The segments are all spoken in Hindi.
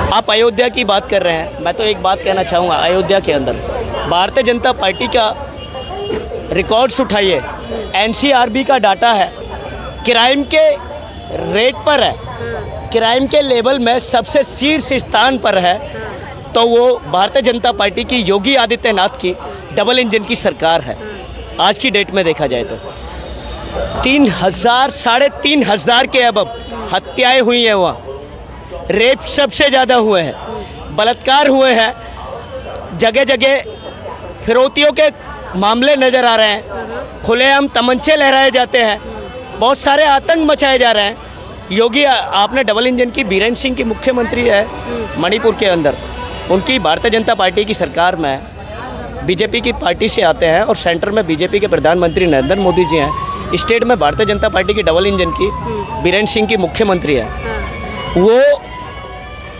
आप अयोध्या की बात कर रहे हैं, मैं तो एक बात कहना चाहूँगा। अयोध्या के अंदर भारतीय जनता पार्टी का रिकॉर्ड्स उठाइए, एनसीआरबी का डाटा है, क्राइम के रेट पर है, क्राइम के लेवल में सबसे शीर्ष स्थान पर है, तो वो भारतीय जनता पार्टी की योगी आदित्यनाथ की डबल इंजन की सरकार है। आज की डेट में देखा जाए तो 3,000 साढ़े 3,000 के अब हत्याएं हुई हैं, वहाँ रेप सबसे ज़्यादा हुए हैं, बलात्कार हुए हैं, जगह जगह फिरौतियों के मामले नज़र आ रहे हैं, खुलेआम तमंचे लहराए जाते हैं, बहुत सारे आतंक मचाए जा रहे हैं। योगी आपने डबल इंजन की बीरेन्द्र सिंह की मुख्यमंत्री है मणिपुर के अंदर, उनकी भारतीय जनता पार्टी की सरकार में बीजेपी की पार्टी से आते हैं और सेंटर में बीजेपी के प्रधानमंत्री नरेंद्र मोदी जी हैं, स्टेट में भारतीय जनता पार्टी की डबल इंजन की बीरेन्द्र सिंह की मुख्यमंत्री है। वो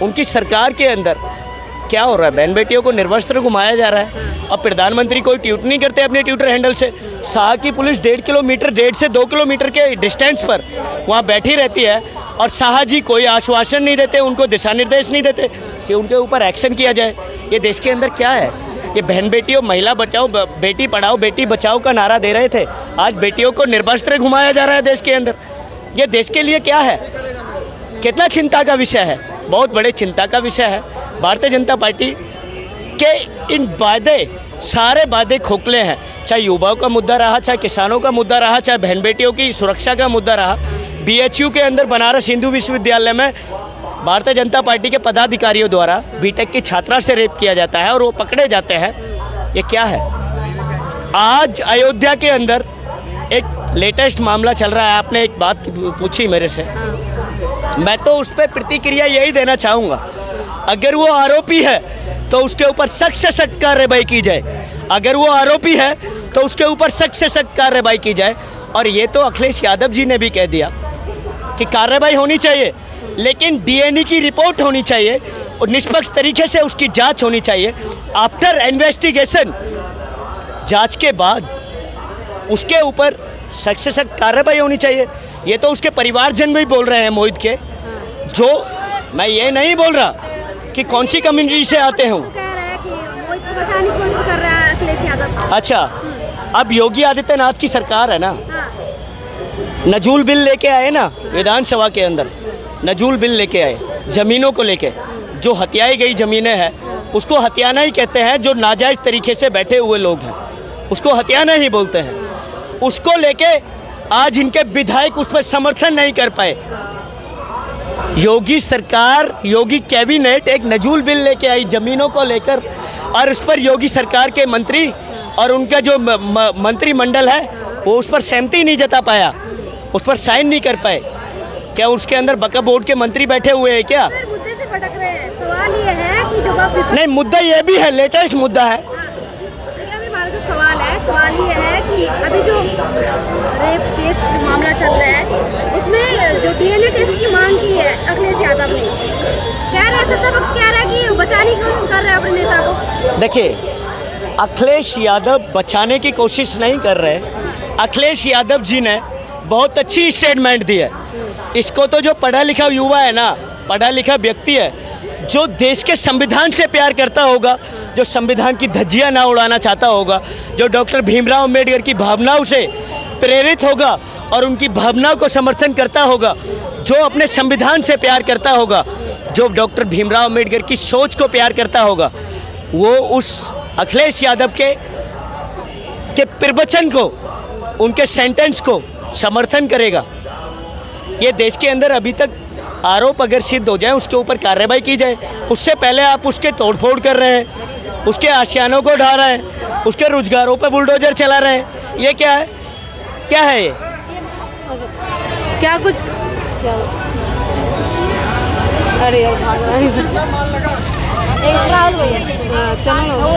उनकी सरकार के अंदर क्या हो रहा है, बहन बेटियों को निर्वस्त्र घुमाया जा रहा है और प्रधानमंत्री कोई ट्वीट नहीं करते अपने ट्विटर हैंडल से। शाह की पुलिस 1.5 किलोमीटर 1.5 से 2 किलोमीटर के डिस्टेंस पर वहाँ बैठी रहती है और शाह जी कोई आश्वासन नहीं देते, उनको दिशा निर्देश नहीं देते कि उनके ऊपर एक्शन किया जाए। ये देश के अंदर क्या है? ये बहन बेटियों, महिला बचाओ, बेटी पढ़ाओ बेटी बचाओ का नारा दे रहे थे, आज बेटियों को निर्वस्त्र घुमाया जा रहा है देश के अंदर। ये देश के लिए क्या है? कितना चिंता का विषय है, बहुत बड़े चिंता का विषय है। भारतीय जनता पार्टी के इन वादे, सारे वादे खोखले हैं, चाहे युवाओं का मुद्दा रहा, चाहे किसानों का मुद्दा रहा, चाहे बहन बेटियों की सुरक्षा का मुद्दा रहा। बीएचयू के अंदर बनारस हिंदू विश्वविद्यालय में भारतीय जनता पार्टी के पदाधिकारियों द्वारा बीटेक की छात्रा से रेप किया जाता है और वो पकड़े जाते हैं। ये क्या है? आज अयोध्या के अंदर एक लेटेस्ट मामला चल रहा है। आपने एक बात पूछी मेरे से, मैं तो उस पर प्रतिक्रिया यही देना चाहूँगा, अगर वो आरोपी है तो उसके ऊपर सख्त से सख्त कार्रवाई की जाए। अगर वो आरोपी है तो उसके ऊपर सख्त से सख्त कार्रवाई की जाए। और ये तो अखिलेश यादव जी ने भी कह दिया कि कार्रवाई होनी चाहिए, लेकिन डीएनए की रिपोर्ट होनी चाहिए और निष्पक्ष तरीके से उसकी जांच होनी चाहिए। आफ्टर इन्वेस्टिगेशन, जांच के बाद उसके ऊपर सख्त से सख्त कार्रवाई होनी चाहिए। ये तो उसके परिवारजन भी बोल रहे हैं मोहित के, जो मैं ये नहीं बोल रहा कि कौन सी कम्युनिटी से आते हों। अच्छा, अब योगी आदित्यनाथ की सरकार है ना, नजूल बिल लेके आए ना विधानसभा के अंदर, नजूल बिल लेके आए ज़मीनों को लेके। जो हत्याई गई ज़मीनें हैं उसको हत्याना ही कहते हैं, जो नाजायज़ तरीके से बैठे हुए लोग हैं उसको हत्याना ही बोलते हैं। उसको लेके आज इनके विधायक उस पर समर्थन नहीं कर पाए। योगी सरकार, योगी कैबिनेट एक नजूल बिल लेके आई ज़मीनों को लेकर, और उस पर योगी सरकार के मंत्री और उनका जो मंत्रिमंडल है वो उस पर सहमति नहीं जता पाया, उस पर साइन नहीं कर पाए। क्या उसके अंदर वक्फ बोर्ड के मंत्री बैठे हुए हैं क्या? मुद्दे से भटक रहे हैं। सवाल ये है कि जो नहीं, मुद्दा ये भी है, लेटेस्ट मुद्दा है। सवाल ये है कि अभी जो रेप केस मामला चल रहा है उसमें जो डीएनए टेस्ट की मांग की है अखिलेश यादव ने, कह रहे सत्ता पक्ष कह रहा है कि बचाने की कोशिश कर रहे हैं अपने नेता को। देखिए, अखिलेश यादव बचाने की कोशिश नहीं कर रहे। अखिलेश यादव जी ने बहुत अच्छी स्टेटमेंट दी है। इसको तो जो पढ़ा लिखा युवा है ना, पढ़ा लिखा व्यक्ति है, जो देश के संविधान से प्यार करता होगा, जो संविधान की धज्जियां ना उड़ाना चाहता होगा, जो डॉक्टर भीमराव अम्बेडकर की भावनाओं से प्रेरित होगा और उनकी भावनाओं को समर्थन करता होगा, जो अपने संविधान से प्यार करता होगा, जो डॉक्टर भीमराव अम्बेडकर की सोच को प्यार करता होगा, वो उस अखिलेश यादव के प्रवचन को, उनके सेंटेंस को समर्थन करेगा। ये देश के अंदर अभी तक आरोप अगर सिद्ध हो जाए उसके ऊपर कार्रवाई की जाए। उससे पहले आप उसके तोड़फोड़ कर रहे हैं, उसके आशियानों को ढा रहे हैं, उसके रोजगारों पर बुलडोजर चला रहे हैं। ये क्या है? क्या है ये? क्या कुछ क्या? अरे यार भाग रहा है। चलो।